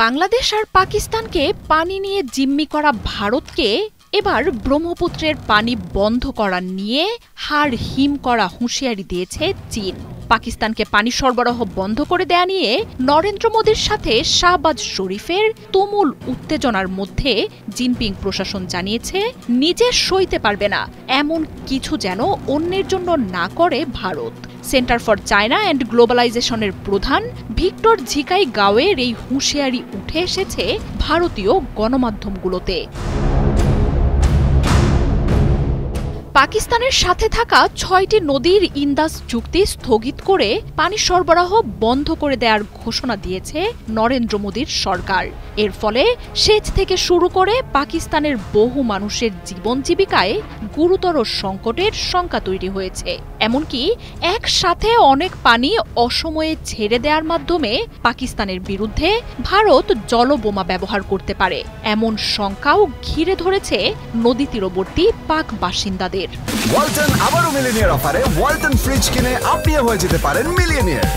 বাংলাদেশ আর পাকিস্তানকে পানি নিয়ে জিম্মি করা ভারতকে এবার ব্রহ্মপুত্রের পানি বন্ধ করা নিয়ে হাড় হিম করা হুঁশিয়ারি দিয়েছে চীন। পাকিস্তানকে পানি সরবরাহ বন্ধ করে দেয়া নিয়ে নরেন্দ্র মোদীর সাথে শাহবাজ শরীফের তুমুল উত্তেজনার মধ্যে জিনপিং প্রশাসন জানিয়েছে, নিজে সইতে পারবে না এমন কিছু যেন অন্যের জন্য না করে Bharat. Centre for China and গ্লোবালাইজেশনের প্রধান ভিক্টর ঝিকাই গাওয়ের এই হুঁশিয়ারি উঠে এসেছে ভারতীয় গণমাধ্যমগুলোতে। পাকিস্তানের সাথে থাকা ৬টি নদীর ইন্দাস চুক্তি স্থগিত করে পানি সরবরাহ বন্ধ করে দেওয়ার ঘোষণা দিয়েছে নরেন্দ্র মোদীর সরকার। এর ফলে সেচ থেকে শুরু করে পাকিস্তানের বহু মানুষের জীবন জীবিকায় গুরুতর সংকটের শঙ্কা তৈরি হয়েছে। এমনকি একসাথে অনেক পানি অসময়ে ছেড়ে দেওয়ার মাধ্যমে পাকিস্তানের বিরুদ্ধে ভারত জলবোমা ব্যবহার করতে পারে এমন শঙ্কাও ঘিরে ধরেছে নদী তীরবর্তী পাক বাসিন্দাদের। ওয়ালটন আবারো মিলিয়নিয়ার অফারে ওয়ালটন ফ্রিজ কিনে আপনিও হয়ে যেতে পারেন মিলিয়নিয়ার।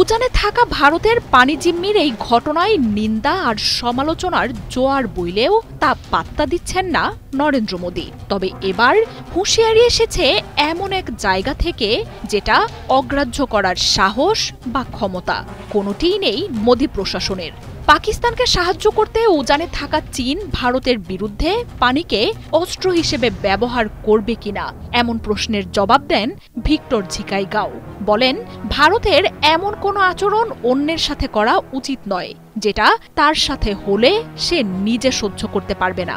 উজানে থাকা ভারতের পানি জিম্মির এই ঘটনায় নিন্দা আর সমালোচনার জোয়ার বইলেও তা পাত্তা দিচ্ছেন না নরেন্দ্র মোদী। তবে এবার হুঁশিয়ারি এসেছে এমন এক জায়গা থেকে যেটা অগ্রাহ্য করার সাহস বা ক্ষমতা কোনোটিই নেই মোদী প্রশাসনের। পাকিস্তানকে সাহায্য করতে উজানে থাকা চীন ভারতের বিরুদ্ধে পানিকে অস্ত্র হিসেবে ব্যবহার করবে কিনা এমন প্রশ্নের জবাব দেন ভিক্টর ঝিকাই গাও। বলেন, ভারতের এমন কোনো আচরণ অন্যের সাথে করা উচিত নয় যেটা তার সাথে হলে সে নিজে সহ্য করতে পারবে না।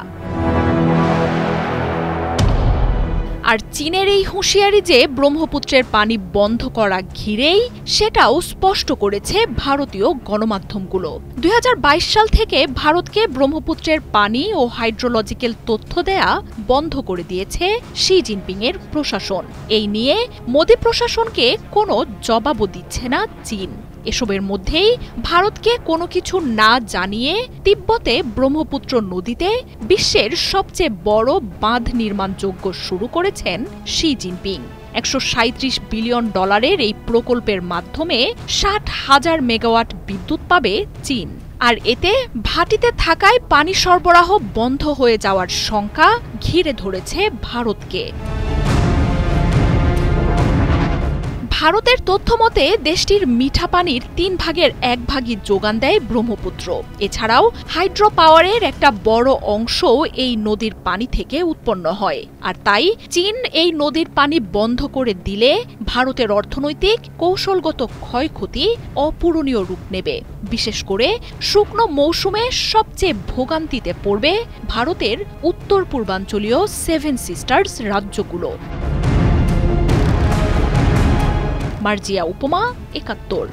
আর চীনের এই হুঁশিয়ারি যে ব্রহ্মপুত্রের পানি বন্ধ করা ঘিরেই, সেটাও স্পষ্ট করেছে ভারতীয় গণমাধ্যমগুলো। ২০২২ সাল থেকে ভারতকে ব্রহ্মপুত্রের পানি ও হাইড্রোলজিক্যাল তথ্য দেয়া বন্ধ করে দিয়েছে শি জিনপিং এর প্রশাসন। এই নিয়ে মোদী প্রশাসনকে কোনো জবাবও দিচ্ছে না চীন। এসবের মধ্যেই ভারতকে কোনো কিছু না জানিয়ে তিব্বতে ব্রহ্মপুত্র নদীতে বিশ্বের সবচেয়ে বড় বাঁধ নির্মাণযোগ্য শুরু করেছেন শি জিনপিং। $১৩৭ বিলিয়ন এই প্রকল্পের মাধ্যমে ৬০,০০০ মেগাওয়াট বিদ্যুৎ পাবে চীন। আর এতে ভাটিতে থাকায় পানি সরবরাহ বন্ধ হয়ে যাওয়ার শঙ্কা ঘিরে ধরেছে ভারতকে। ভারতের তথ্যমতে দেশটির মিঠা পানির ৩ ভাগের ১ ভাগই যোগান দেয় ব্রহ্মপুত্র। এছাড়াও হাইড্রো পাওয়ারের একটা বড় অংশও এই নদীর পানি থেকে উৎপন্ন হয়। আর তাই চীন এই নদীর পানি বন্ধ করে দিলে ভারতের অর্থনৈতিক কৌশলগত ক্ষয়ক্ষতি অপূরণীয় রূপ নেবে। বিশেষ করে শুকনো মৌসুমে সবচেয়ে ভোগান্তিতে পড়বে ভারতের উত্তর পূর্বাঞ্চলীয় 7 সিস্টার্স রাজ্যগুলো। মার্জিয়া উপমা, ৭১।